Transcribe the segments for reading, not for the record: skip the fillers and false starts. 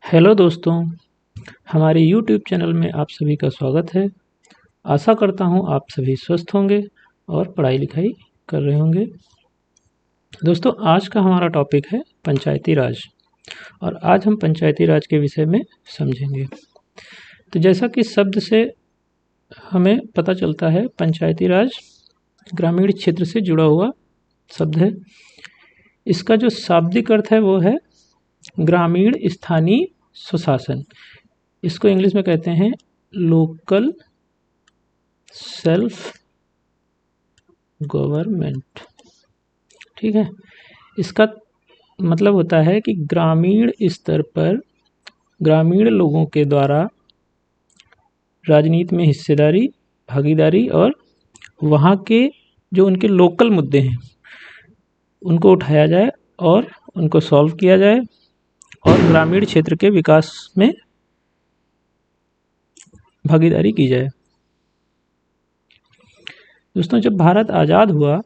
Hello दोस्तों, हमारे YouTube channel में आप सभी का स्वागत है। आशा करता हूँ आप सभी स्वस्थ होंगे और पढ़ाई लिखाई कर रहे होंगे। दोस्तों, आज का हमारा टॉपिक है पंचायती राज और आज हम पंचायती राज के विषय में समझेंगे। तो जैसा कि शब्द से हमें पता चलता है, पंचायती राज ग्रामीण क्षेत्र से जुड़ा हुआ शब्द है। इसका जो शाब्दिक अर्थ है वो है ग्रामीण स्थानीय सुशासन। इसको इंग्लिश में कहते हैं लोकल सेल्फ गवर्नमेंट। ठीक है, इसका मतलब होता है कि ग्रामीण स्तर पर ग्रामीण लोगों के द्वारा राजनीति में हिस्सेदारी, भागीदारी और वहाँ के जो उनके लोकल मुद्दे हैं उनको उठाया जाए और उनको सॉल्व किया जाए और ग्रामीण क्षेत्र के विकास में भागीदारी की जाए। दोस्तों, जब भारत आज़ाद हुआ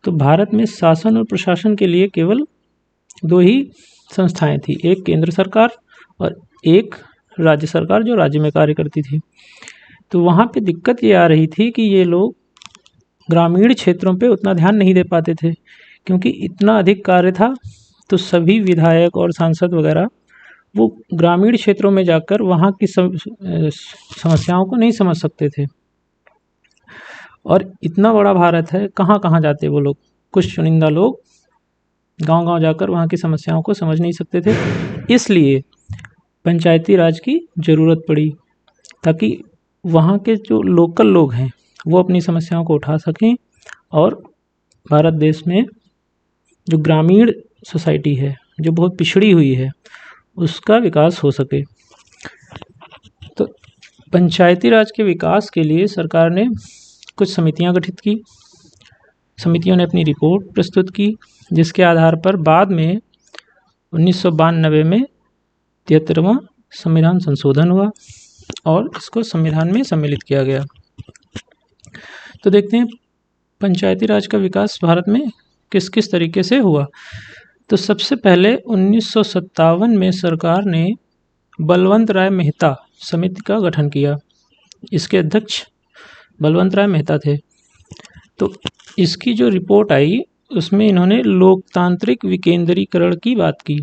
तो भारत में शासन और प्रशासन के लिए केवल दो ही संस्थाएं थी, एक केंद्र सरकार और एक राज्य सरकार जो राज्य में कार्य करती थी। तो वहाँ पे दिक्कत ये आ रही थी कि ये लोग ग्रामीण क्षेत्रों पे उतना ध्यान नहीं दे पाते थे, क्योंकि इतना अधिक कार्य था। तो सभी विधायक और सांसद वगैरह वो ग्रामीण क्षेत्रों में जाकर वहाँ की समस्याओं को नहीं समझ सकते थे। और इतना बड़ा भारत है, कहाँ कहाँ जाते वो लोग। कुछ चुनिंदा लोग गांव-गांव जाकर वहाँ की समस्याओं को समझ नहीं सकते थे। इसलिए पंचायती राज की ज़रूरत पड़ी, ताकि वहाँ के जो लोकल लोग हैं वो अपनी समस्याओं को उठा सकें और भारत देश में जो ग्रामीण सोसाइटी है, जो बहुत पिछड़ी हुई है, उसका विकास हो सके। तो पंचायती राज के विकास के लिए सरकार ने कुछ समितियां गठित की। समितियों ने अपनी रिपोर्ट प्रस्तुत की, जिसके आधार पर बाद में 1992 में 73वां संविधान संशोधन हुआ और इसको संविधान में सम्मिलित किया गया। तो देखते हैं पंचायती राज का विकास भारत में किस किस तरीके से हुआ। तो सबसे पहले 1957 में सरकार ने बलवंत राय मेहता समिति का गठन किया। इसके अध्यक्ष बलवंत राय मेहता थे। तो इसकी जो रिपोर्ट आई उसमें इन्होंने लोकतांत्रिक विकेंद्रीकरण की बात की।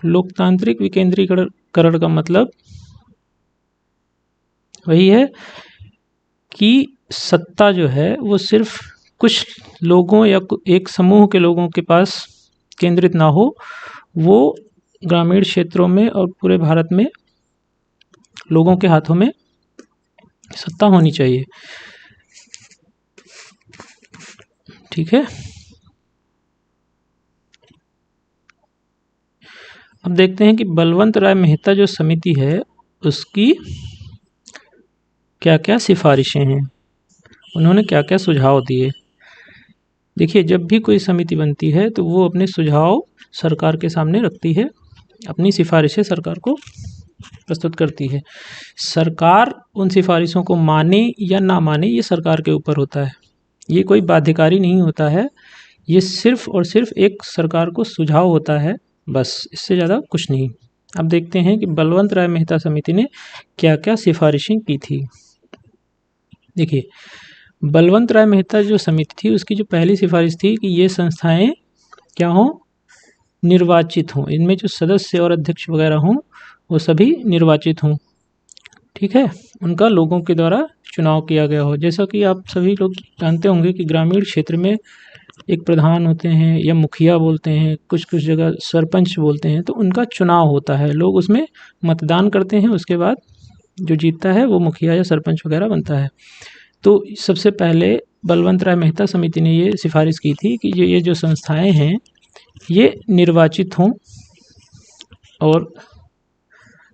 लोकतांत्रिक विकेंद्रीकरण का मतलब वही है कि सत्ता जो है वो सिर्फ कुछ लोगों या एक समूह के लोगों के पास केंद्रित ना हो, वो ग्रामीण क्षेत्रों में और पूरे भारत में लोगों के हाथों में सत्ता होनी चाहिए। ठीक है, अब देखते हैं कि बलवंत राय मेहता जो समिति है उसकी क्या क्या सिफारिशें हैं, उन्होंने क्या क्या सुझाव दिए। देखिए, जब भी कोई समिति बनती है तो वो अपने सुझाव सरकार के सामने रखती है, अपनी सिफारिशें सरकार को प्रस्तुत करती है। सरकार उन सिफारिशों को माने या ना माने ये सरकार के ऊपर होता है, ये कोई बाध्यकारी नहीं होता है। ये सिर्फ और सिर्फ एक सरकार को सुझाव होता है, बस, इससे ज़्यादा कुछ नहीं। अब देखते हैं कि बलवंत राय मेहता समिति ने क्या क्या सिफारिशें की थी। देखिए, बलवंत राय मेहता जो समिति थी उसकी जो पहली सिफारिश थी कि ये संस्थाएं क्या हों, निर्वाचित हों, इनमें जो सदस्य और अध्यक्ष वगैरह हों वो सभी निर्वाचित हों। ठीक है, उनका लोगों के द्वारा चुनाव किया गया हो। जैसा कि आप सभी लोग जानते होंगे कि ग्रामीण क्षेत्र में एक प्रधान होते हैं या मुखिया बोलते हैं, कुछ कुछ जगह सरपंच बोलते हैं, तो उनका चुनाव होता है, लोग उसमें मतदान करते हैं, उसके बाद जो जीतता है वो मुखिया या सरपंच वगैरह बनता है। तो सबसे पहले बलवंत राय मेहता समिति ने ये सिफारिश की थी कि ये जो संस्थाएं हैं ये निर्वाचित हों और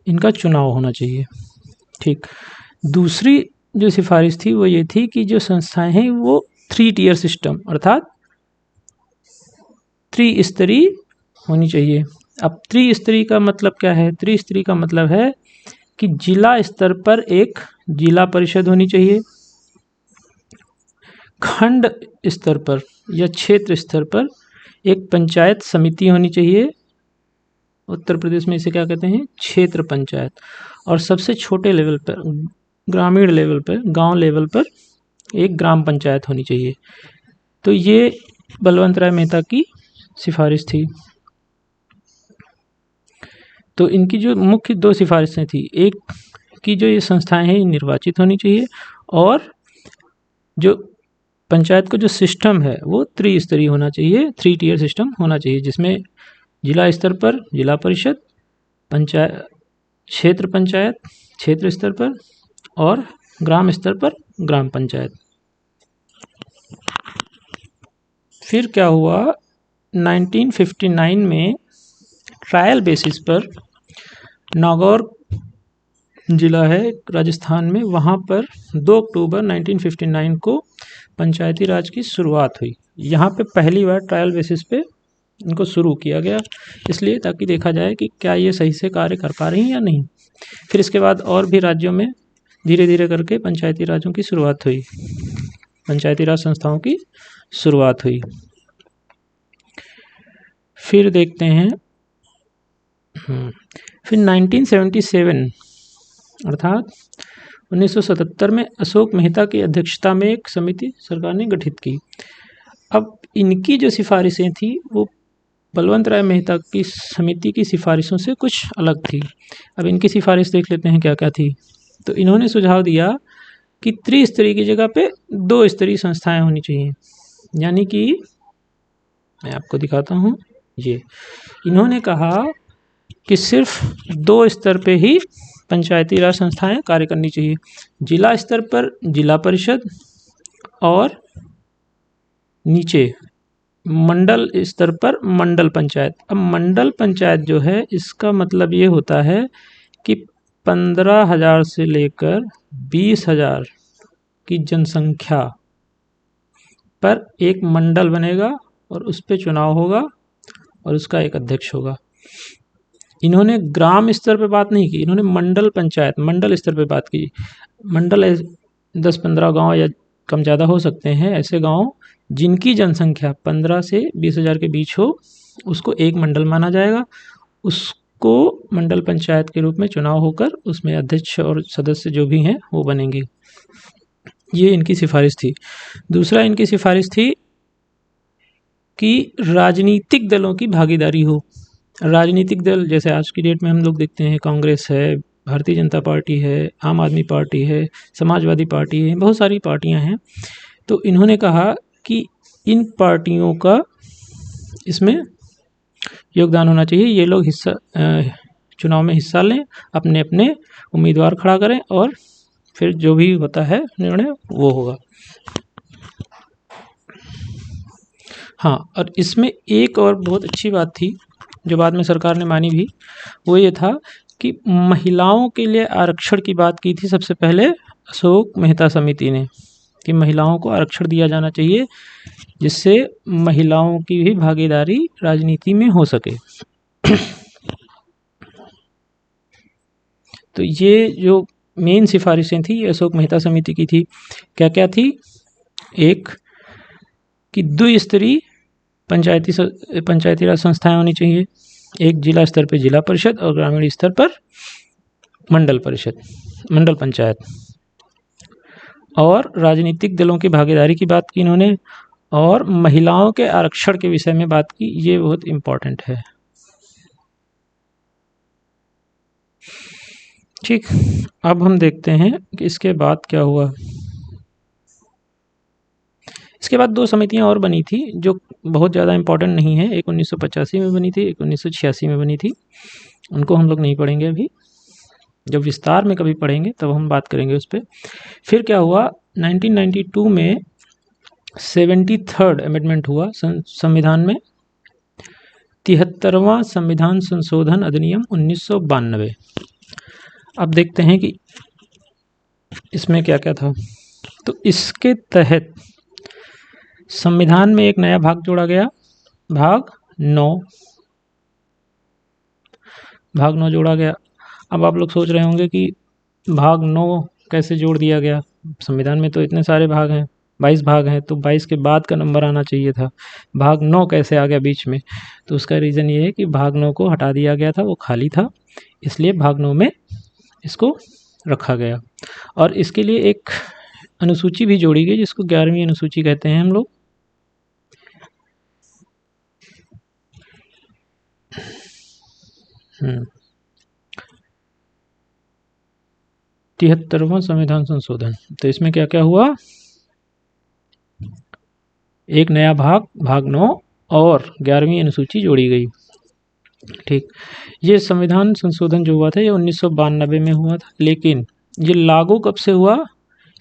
इनका चुनाव होना चाहिए। ठीक, दूसरी जो सिफारिश थी वो ये थी कि जो संस्थाएं हैं वो 3 टियर सिस्टम अर्थात त्रिस्तरीय होनी चाहिए। अब त्रिस्तरीय का मतलब क्या है? त्रिस्तरीय का मतलब है कि जिला स्तर पर एक जिला परिषद होनी चाहिए, खंड स्तर पर या क्षेत्र स्तर पर एक पंचायत समिति होनी चाहिए उत्तर प्रदेश में इसे क्या कहते हैं, क्षेत्र पंचायत। और सबसे छोटे लेवल पर, ग्रामीण लेवल पर, गांव लेवल पर एक ग्राम पंचायत होनी चाहिए। तो ये बलवंत राय मेहता की सिफारिश थी। तो इनकी जो मुख्य दो सिफारिशें थी, एक कि जो ये संस्थाएं हैं निर्वाचित होनी चाहिए, और जो पंचायत का जो सिस्टम है वो त्रिस्तरीय होना चाहिए, 3 टियर सिस्टम होना चाहिए, जिसमें जिला स्तर पर जिला परिषद, पंचायत क्षेत्र पंचायत क्षेत्र स्तर पर, और ग्राम स्तर पर ग्राम पंचायत। फिर क्या हुआ, 1959 में ट्रायल बेसिस पर नागौर जिला है राजस्थान में, वहाँ पर 2 अक्टूबर 1959 को पंचायती राज की शुरुआत हुई। यहाँ पे पहली बार ट्रायल बेसिस पे इनको शुरू किया गया, इसलिए ताकि देखा जाए कि क्या ये सही से कार्य कर पा रही हैं या नहीं। फिर इसके बाद और भी राज्यों में धीरे धीरे करके पंचायती राजों की शुरुआत हुई, पंचायती राज संस्थाओं की शुरुआत हुई। फिर देखते हैं, फिर 1977 अर्थात 1977 में अशोक मेहता की अध्यक्षता में एक समिति सरकार ने गठित की। अब इनकी जो सिफारिशें थी वो बलवंत राय मेहता की समिति की सिफारिशों से कुछ अलग थी। अब इनकी सिफारिश देख लेते हैं क्या क्या थी। तो इन्होंने सुझाव दिया कि त्रिस्तरीय की जगह पे 2 स्तरीय संस्थाएं होनी चाहिए, यानी कि मैं आपको दिखाता हूँ, ये इन्होंने कहा कि सिर्फ 2 स्तर पे ही पंचायती राज संस्थाएं कार्य करनी चाहिए, जिला स्तर पर जिला परिषद और नीचे मंडल स्तर पर मंडल पंचायत। अब मंडल पंचायत जो है इसका मतलब ये होता है कि 15,000 से लेकर 20,000 की जनसंख्या पर एक मंडल बनेगा और उस पर चुनाव होगा और उसका एक अध्यक्ष होगा। इन्होंने ग्राम स्तर पे बात नहीं की, इन्होंने मंडल पंचायत मंडल स्तर पे बात की। मंडल 10-15 गांव या कम ज़्यादा हो सकते हैं, ऐसे गांव जिनकी जनसंख्या 15 से 20,000 के बीच हो उसको एक मंडल माना जाएगा, उसको मंडल पंचायत के रूप में चुनाव होकर उसमें अध्यक्ष और सदस्य जो भी हैं वो बनेंगे। ये इनकी सिफारिश थी। दूसरा इनकी सिफारिश थी कि राजनीतिक दलों की भागीदारी हो। राजनीतिक दल जैसे आज की डेट में हम लोग देखते हैं, कांग्रेस है, भारतीय जनता पार्टी है, आम आदमी पार्टी है, समाजवादी पार्टी है, बहुत सारी पार्टियां हैं। तो इन्होंने कहा कि इन पार्टियों का इसमें योगदान होना चाहिए, ये लोग चुनाव में हिस्सा लें, अपने अपने उम्मीदवार खड़ा करें और फिर जो भी होता है निर्णय वो होगा। हाँ, और इसमें एक और बहुत अच्छी बात थी जो बाद में सरकार ने मानी भी, वो ये था कि महिलाओं के लिए आरक्षण की बात की थी सबसे पहले अशोक मेहता समिति ने, कि महिलाओं को आरक्षण दिया जाना चाहिए जिससे महिलाओं की भी भागीदारी राजनीति में हो सके। तो ये जो मेन सिफारिशें थी ये अशोक मेहता समिति की थी। क्या क्या थी? एक कि द्विस्तरीय पंचायती राज संस्थाएं होनी चाहिए, एक जिला स्तर पर जिला परिषद और ग्रामीण स्तर पर मंडल पंचायत। और राजनीतिक दलों की भागीदारी की बात की इन्होंने, और महिलाओं के आरक्षण के विषय में बात की, ये बहुत इम्पोर्टेंट है। ठीक, अब हम देखते हैं कि इसके बाद क्या हुआ। इसके बाद 2 समितियां और बनी थी जो बहुत ज़्यादा इम्पोर्टेंट नहीं है, एक 1985 में बनी थी, एक 1986 में बनी थी। उनको हम लोग नहीं पढ़ेंगे अभी, जब विस्तार में कभी पढ़ेंगे तब हम बात करेंगे उस पर। फिर क्या हुआ, 1992 में 73rd अमेंडमेंट हुआ संविधान में, 73वां संविधान संशोधन अधिनियम 1992। अब देखते हैं कि इसमें क्या क्या था। तो इसके तहत संविधान में एक नया भाग जोड़ा गया, भाग 9 जोड़ा गया। अब आप लोग सोच रहे होंगे कि भाग 9 कैसे जोड़ दिया गया, संविधान में तो इतने सारे भाग हैं। 22 भाग हैं तो 22 के बाद का नंबर आना चाहिए था। भाग 9 कैसे आ गया बीच में? तो उसका रीज़न ये है कि भाग 9 को हटा दिया गया था, वो खाली था, इसलिए भाग 9 में इसको रखा गया। और इसके लिए एक अनुसूची भी जोड़ी गई जिसको 11वीं अनुसूची कहते हैं हम लोग। हम्म 73वां संविधान संशोधन। तो इसमें क्या क्या हुआ? एक नया भाग 9 और 11वीं अनुसूची जोड़ी गई। ठीक, ये संविधान संशोधन जो हुआ था ये 1992 में हुआ था, लेकिन ये लागू कब से हुआ?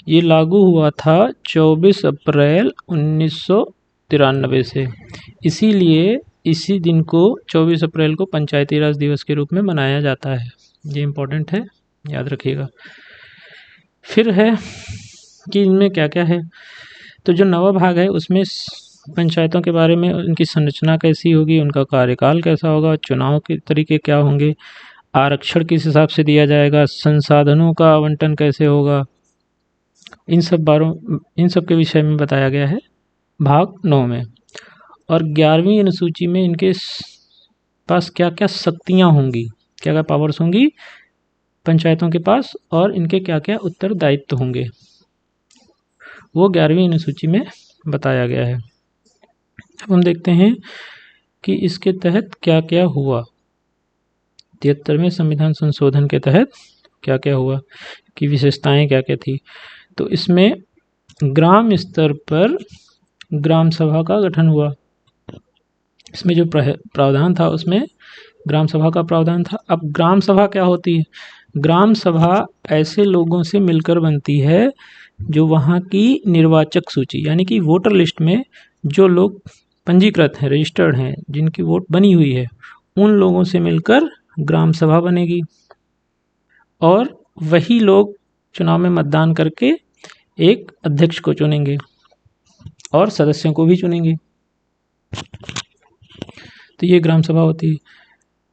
ये लागू हुआ था 24 अप्रैल 1993 से। इसीलिए इसी दिन को 24 अप्रैल को पंचायती राज दिवस के रूप में मनाया जाता है। ये इम्पोर्टेंट है, याद रखिएगा। फिर है कि इनमें क्या क्या है। तो जो नवा भाग है उसमें पंचायतों के बारे में, उनकी संरचना कैसी होगी, उनका कार्यकाल कैसा होगा, चुनाव के तरीके क्या होंगे, आरक्षण किस हिसाब से दिया जाएगा, संसाधनों का आवंटन कैसे होगा, इन सब के विषय में बताया गया है भाग 9 में। और 11वीं अनुसूची में इनके पास क्या क्या शक्तियाँ होंगी, क्या क्या पावर्स होंगी पंचायतों के पास, और इनके क्या क्या उत्तरदायित्व होंगे, वो 11वीं अनुसूची में बताया गया है। अब हम देखते हैं कि इसके तहत क्या क्या हुआ। 73वें संविधान संशोधन के तहत क्या क्या हुआ, कि विशेषताएं क्या क्या थी। तो इसमें ग्राम स्तर पर ग्राम सभा का गठन हुआ। इसमें जो प्रावधान था उसमें ग्राम सभा का प्रावधान था। अब ग्राम सभा क्या होती है? ग्राम सभा ऐसे लोगों से मिलकर बनती है जो वहाँ की निर्वाचक सूची, यानी कि वोटर लिस्ट में जो लोग पंजीकृत हैं, रजिस्टर्ड हैं, जिनकी वोट बनी हुई है, उन लोगों से मिलकर ग्राम सभा बनेगी। और वही लोग चुनाव में मतदान करके एक अध्यक्ष को चुनेंगे और सदस्यों को भी चुनेंगे। तो ये ग्राम सभा होती है।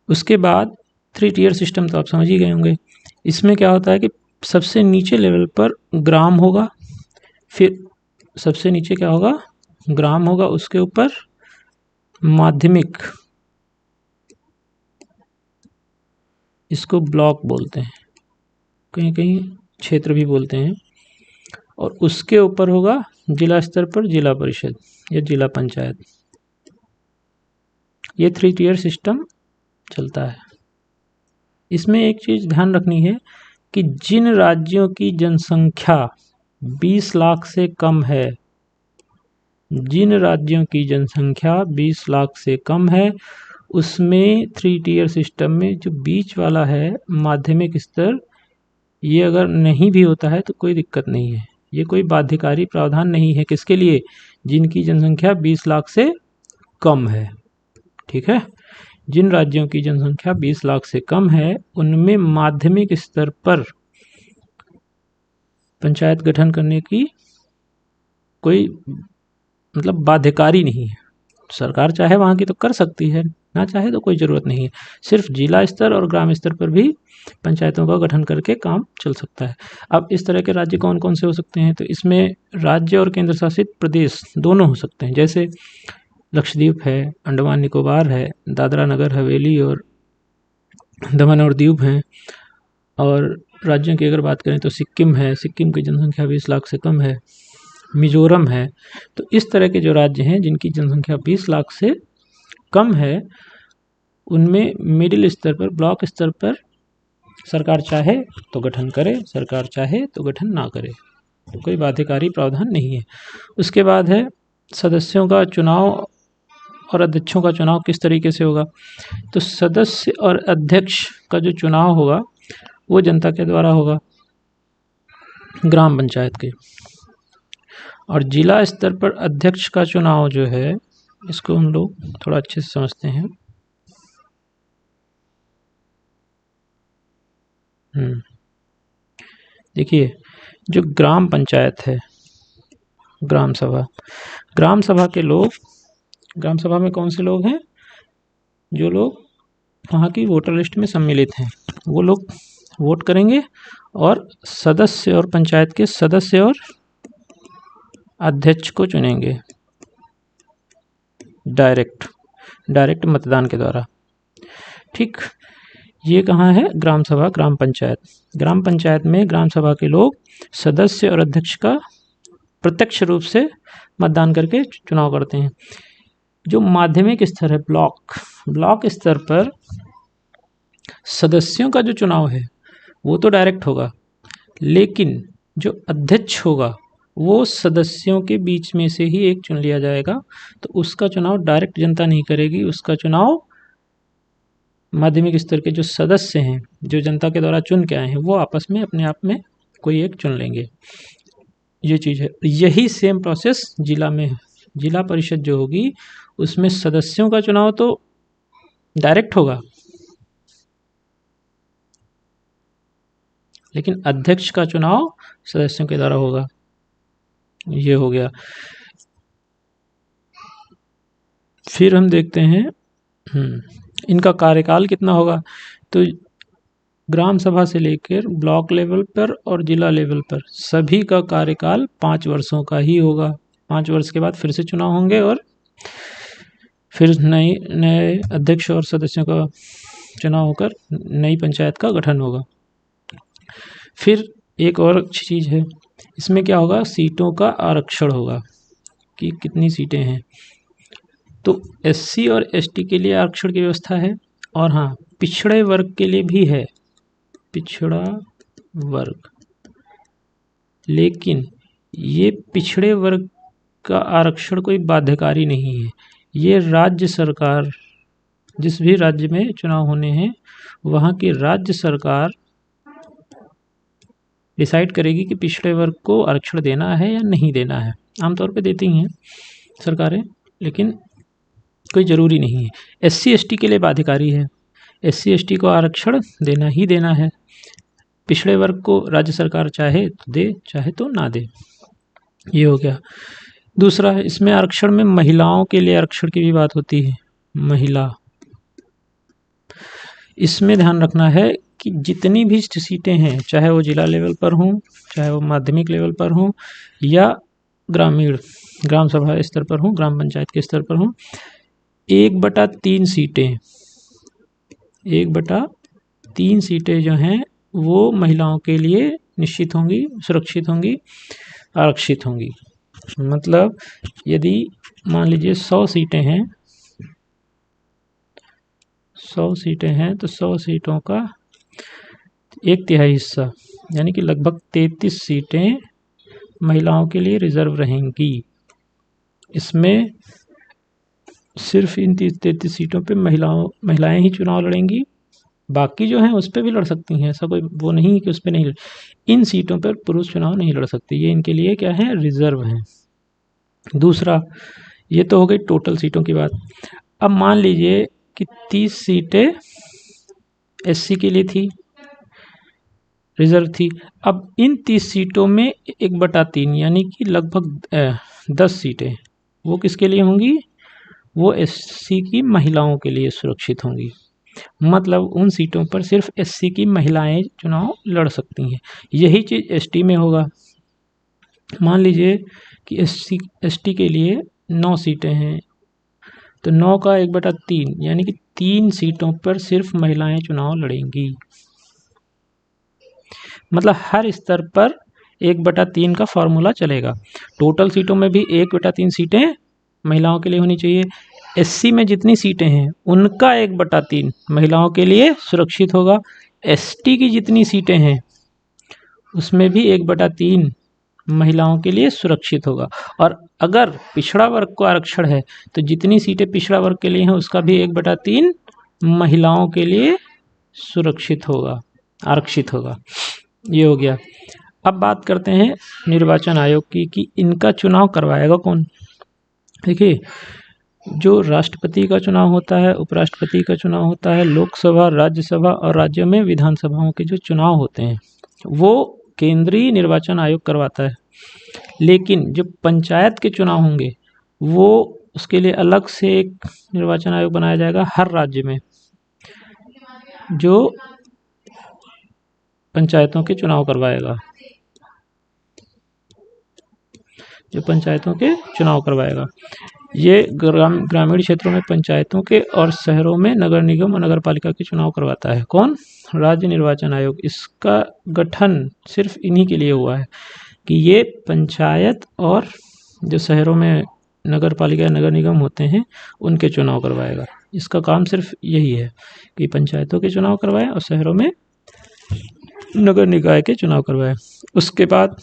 उसके बाद 3 टियर सिस्टम तो आप समझ ही गए होंगे। इसमें क्या होता है कि सबसे नीचे लेवल पर ग्राम होगा, फिर सबसे नीचे क्या होगा? ग्राम होगा, उसके ऊपर माध्यमिक, इसको ब्लॉक बोलते हैं, कहीं कहीं क्षेत्र भी बोलते हैं, और उसके ऊपर होगा जिला स्तर पर जिला परिषद या जिला पंचायत। ये 3 टियर सिस्टम चलता है। इसमें एक चीज़ ध्यान रखनी है कि जिन राज्यों की जनसंख्या 20 लाख से कम है, जिन राज्यों की जनसंख्या 20 लाख से कम है, उसमें 3 टियर सिस्टम में जो बीच वाला है माध्यमिक स्तर, ये अगर नहीं भी होता है तो कोई दिक्कत नहीं है। ये कोई बाध्यकारी प्रावधान नहीं है। किसके लिए? जिनकी जनसंख्या 20 लाख से कम है। ठीक है, जिन राज्यों की जनसंख्या 20 लाख से कम है उनमें माध्यमिक स्तर पर पंचायत गठन करने की कोई मतलब बाध्यकारी नहीं है। सरकार चाहे वहाँ की तो कर सकती है, ना चाहे तो कोई ज़रूरत नहीं है। सिर्फ जिला स्तर और ग्राम स्तर पर भी पंचायतों का गठन करके काम चल सकता है। अब इस तरह के राज्य कौन कौन से हो सकते हैं? तो इसमें राज्य और केंद्र शासित प्रदेश दोनों हो सकते हैं। जैसे लक्षद्वीप है, अंडमान निकोबार है, दादरा नगर हवेली और दमन और दीव हैं। और राज्यों की अगर बात करें तो सिक्किम है, सिक्किम की जनसंख्या 20 लाख से कम है, मिजोरम है। तो इस तरह के जो राज्य हैं जिनकी जनसंख्या 20 लाख से कम है, उनमें मिडिल स्तर पर, ब्लॉक स्तर पर सरकार चाहे तो गठन करे, सरकार चाहे तो गठन ना करे, तो कोई बाध्यकारी प्रावधान नहीं है। उसके बाद है सदस्यों का चुनाव और अध्यक्षों का चुनाव किस तरीके से होगा। तो सदस्य और अध्यक्ष का जो चुनाव होगा वो जनता के द्वारा होगा, ग्राम पंचायत के। और जिला स्तर पर अध्यक्ष का चुनाव जो है, इसको हम लोग थोड़ा अच्छे से समझते हैं। देखिए, जो ग्राम पंचायत है, ग्राम सभा के लोग, ग्राम सभा में कौन से लोग हैं? जो लोग वहाँ की वोटर लिस्ट में सम्मिलित हैं, वो लोग वोट करेंगे। और सदस्य और पंचायत के सदस्य और अध्यक्ष को चुनेंगे डायरेक्ट मतदान के द्वारा। ठीक, ये कहाँ है? ग्राम सभा, ग्राम पंचायत। ग्राम पंचायत में ग्राम सभा के लोग सदस्य और अध्यक्ष का प्रत्यक्ष रूप से मतदान करके चुनाव करते हैं। जो माध्यमिक स्तर है, ब्लॉक स्तर पर सदस्यों का जो चुनाव है वो तो डायरेक्ट होगा, लेकिन जो अध्यक्ष होगा वो सदस्यों के बीच में से ही एक चुन लिया जाएगा। तो उसका चुनाव डायरेक्ट जनता नहीं करेगी, उसका चुनाव माध्यमिक स्तर के जो सदस्य हैं, जो जनता के द्वारा चुन के आए हैं, वो आपस में अपने आप में कोई एक चुन लेंगे। ये चीज़ है। यही सेम प्रोसेस जिला में है। जिला परिषद जो होगी उसमें सदस्यों का चुनाव तो डायरेक्ट होगा, लेकिन अध्यक्ष का चुनाव सदस्यों के द्वारा होगा। ये हो गया। फिर हम देखते हैं इनका कार्यकाल कितना होगा। तो ग्राम सभा से लेकर ब्लॉक लेवल पर और जिला लेवल पर सभी का कार्यकाल 5 वर्षों का ही होगा। 5 वर्ष के बाद फिर से चुनाव होंगे और फिर नए अध्यक्ष और सदस्यों का चुनाव होकर नई पंचायत का गठन होगा। फिर एक और अच्छी चीज़ है, इसमें क्या होगा? सीटों का आरक्षण होगा कि कितनी सीटें हैं। तो एससी और एसटी के लिए आरक्षण की व्यवस्था है, और हाँ, पिछड़े वर्ग के लिए भी है, पिछड़ा वर्ग। लेकिन ये पिछड़े वर्ग का आरक्षण कोई बाध्यकारी नहीं है। ये राज्य सरकार, जिस भी राज्य में चुनाव होने हैं वहाँ की राज्य सरकार डिसाइड करेगी कि पिछड़े वर्ग को आरक्षण देना है या नहीं देना है। आमतौर पे देती हैं सरकारें, लेकिन कोई ज़रूरी नहीं है। एससी एसटी के लिए बाध्यकारी है, एससी एसटी को आरक्षण देना ही देना है। पिछड़े वर्ग को राज्य सरकार चाहे तो दे, चाहे तो ना दे। ये हो गया। दूसरा, इसमें आरक्षण में महिलाओं के लिए आरक्षण की भी बात होती है। महिला, इसमें ध्यान रखना है कि जितनी भी सीटें हैं, चाहे वो जिला लेवल पर हों, चाहे वो माध्यमिक लेवल पर हों, या ग्राम सभा स्तर पर हों, ग्राम पंचायत के स्तर पर हों, 1/3 सीटें 1/3 सीटें जो हैं वो महिलाओं के लिए निश्चित होंगी, सुरक्षित होंगी, आरक्षित होंगी। मतलब यदि मान लीजिए 100 सीटें हैं, 100 सीटें हैं तो 100 सीटों का 1/3 हिस्सा, यानी कि लगभग 33 सीटें महिलाओं के लिए रिजर्व रहेंगी। इसमें सिर्फ इन 33 सीटों पे महिलाएं ही चुनाव लड़ेंगी। बाकी जो हैं उस पर भी लड़ सकती हैं, ऐसा कोई वो नहीं कि उस पर नहीं। इन सीटों पर पुरुष चुनाव नहीं लड़ सकते, ये इनके लिए क्या है? रिजर्व हैं। दूसरा, ये तो हो गई टोटल सीटों की बात। अब मान लीजिए कि 30 सीटें एससी के लिए थी, रिजर्व थी। अब इन 30 सीटों में 1/3 यानी कि लगभग 10 सीटें वो किसके लिए होंगी? वो एससी की महिलाओं के लिए सुरक्षित होंगी। मतलब उन सीटों पर सिर्फ एससी की महिलाएं चुनाव लड़ सकती हैं। यही चीज़ एसटी में होगा। मान लीजिए कि एसटी के लिए 9 सीटें हैं, तो 9 का 1/3 यानी कि 3 सीटों पर सिर्फ महिलाएं चुनाव लड़ेंगी। मतलब हर स्तर पर 1/3 का फॉर्मूला चलेगा। टोटल सीटों में भी 1/3 सीटें महिलाओं के लिए होनी चाहिए। एससी में जितनी सीटें हैं उनका 1/3 महिलाओं के लिए सुरक्षित होगा। एसटी की जितनी सीटें हैं उसमें भी 1/3 महिलाओं के लिए सुरक्षित होगा। और अगर पिछड़ा वर्ग को आरक्षण है तो जितनी सीटें पिछड़ा वर्ग के लिए हैं उसका भी 1/3 महिलाओं के लिए सुरक्षित होगा, आरक्षित होगा। ये हो गया। अब बात करते हैं निर्वाचन आयोग की कि इनका चुनाव करवाएगा कौन। देखिए, जो राष्ट्रपति का चुनाव होता है, उपराष्ट्रपति का चुनाव होता है, लोकसभा, राज्यसभा और राज्यों में विधानसभाओं के जो चुनाव होते हैं वो केंद्रीय निर्वाचन आयोग करवाता है। लेकिन जो पंचायत के चुनाव होंगे वो उसके लिए अलग से एक निर्वाचन आयोग बनाया जाएगा हर राज्य में, जो पंचायतों के चुनाव करवाएगा। जो पंचायतों के चुनाव करवाएगा। ये ग्रामीण क्षेत्रों में पंचायतों के और शहरों में नगर निगम और नगर पालिका के चुनाव करवाता है। कौन? राज्य निर्वाचन आयोग। इसका गठन सिर्फ इन्हीं के लिए हुआ है कि ये पंचायत और जो शहरों में नगर पालिका नगर निगम होते हैं उनके चुनाव करवाएगा। इसका काम सिर्फ यही है कि पंचायतों के चुनाव करवाए और शहरों में नगर निकाय के चुनाव करवाए। उसके बाद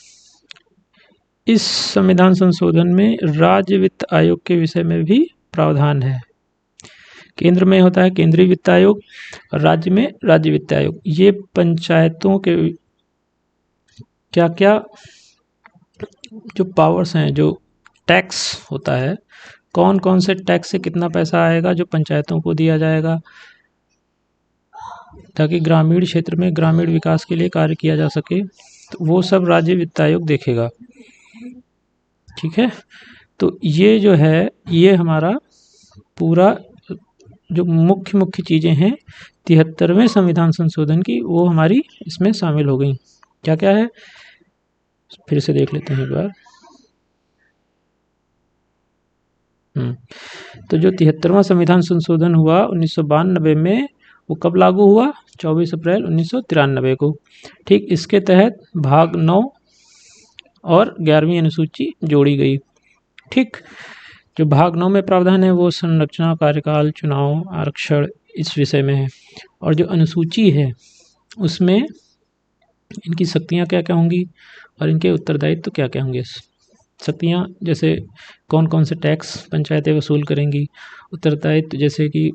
इस संविधान संशोधन में राज्य वित्त आयोग के विषय में भी प्रावधान है। केंद्र में होता है केंद्रीय वित्त आयोग और राज्य में राज्य वित्त आयोग। ये पंचायतों के क्या क्या जो पावर्स हैं, जो टैक्स होता है, कौन कौन से टैक्स से कितना पैसा आएगा जो पंचायतों को दिया जाएगा ताकि ग्रामीण क्षेत्र में ग्रामीण विकास के लिए कार्य किया जा सके, तो वो सब राज्य वित्त आयोग देखेगा। ठीक है, तो ये जो है ये हमारा पूरा जो मुख्य मुख्य चीज़ें हैं 73वें संविधान संशोधन की, वो हमारी इसमें शामिल हो गई। क्या क्या है फिर से देख लेते हैं एक बार। तो जो 73वां संविधान संशोधन हुआ 1992 में, वो कब लागू हुआ? 24 अप्रैल 1993 को। ठीक, इसके तहत भाग 9 और 11वीं अनुसूची जोड़ी गई। ठीक, जो भाग 9 में प्रावधान है वो संरचना, कार्यकाल, चुनाव, आरक्षण इस विषय में है। और जो अनुसूची है उसमें इनकी शक्तियाँ क्या क्या होंगी और इनके उत्तरदायित्व क्या क्या होंगे। शक्तियाँ जैसे कौन कौन से टैक्स पंचायतें वसूल करेंगी, उत्तरदायित्व जैसे कि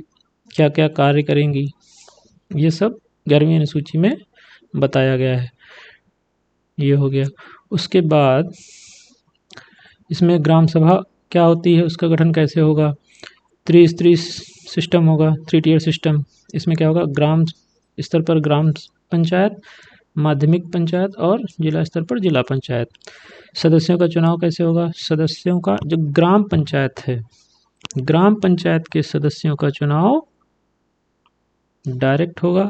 क्या क्या कार्य करेंगी, ये सब 11वीं अनुसूची में बताया गया है। ये हो गया। उसके बाद इसमें ग्राम सभा क्या होती है, उसका गठन कैसे होगा। त्रिस्तरीय सिस्टम होगा, 3 टियर सिस्टम। इसमें क्या होगा, ग्राम स्तर पर ग्राम पंचायत, माध्यमिक पंचायत और जिला स्तर पर जिला पंचायत। सदस्यों का चुनाव कैसे होगा? सदस्यों का जो ग्राम पंचायत है, ग्राम पंचायत के सदस्यों का चुनाव डायरेक्ट होगा।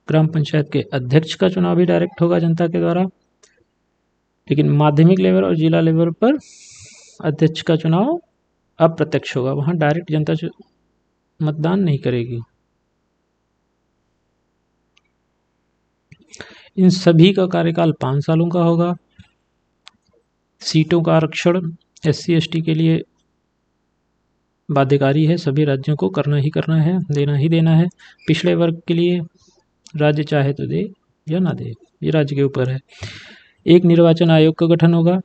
ग्राम पंचायत के अध्यक्ष का चुनाव भी डायरेक्ट होगा जनता के द्वारा। लेकिन माध्यमिक लेवल और जिला लेवल पर अध्यक्ष का चुनाव अप्रत्यक्ष होगा, वहाँ डायरेक्ट जनता मतदान नहीं करेगी। इन सभी का कार्यकाल 5 सालों का होगा। सीटों का आरक्षण SC ST के लिए बाध्यकारी है, सभी राज्यों को करना ही करना है, देना ही देना है। पिछड़े वर्ग के लिए राज्य चाहे तो दे या ना दे, ये राज्य के ऊपर है। एक निर्वाचन आयोग का गठन होगा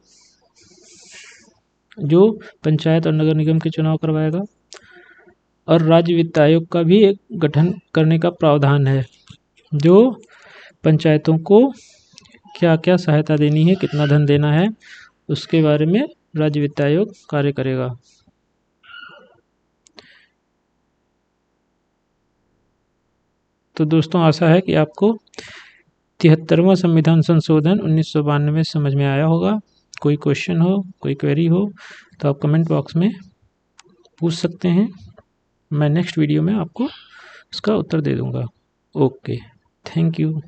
जो पंचायत और नगर निगम के चुनाव करवाएगा। और राज्य वित्त आयोग का भी एक गठन करने का प्रावधान है जो पंचायतों को क्या क्या सहायता देनी है, कितना धन देना है, उसके बारे में राज्य वित्त आयोग कार्य करेगा। तो दोस्तों आशा है कि आपको 73वां संविधान संशोधन 1992 समझ में आया होगा। कोई क्वेश्चन हो, कोई क्वेरी हो तो आप कमेंट बॉक्स में पूछ सकते हैं। मैं नेक्स्ट वीडियो में आपको उसका उत्तर दे दूंगा। Okay, thank you.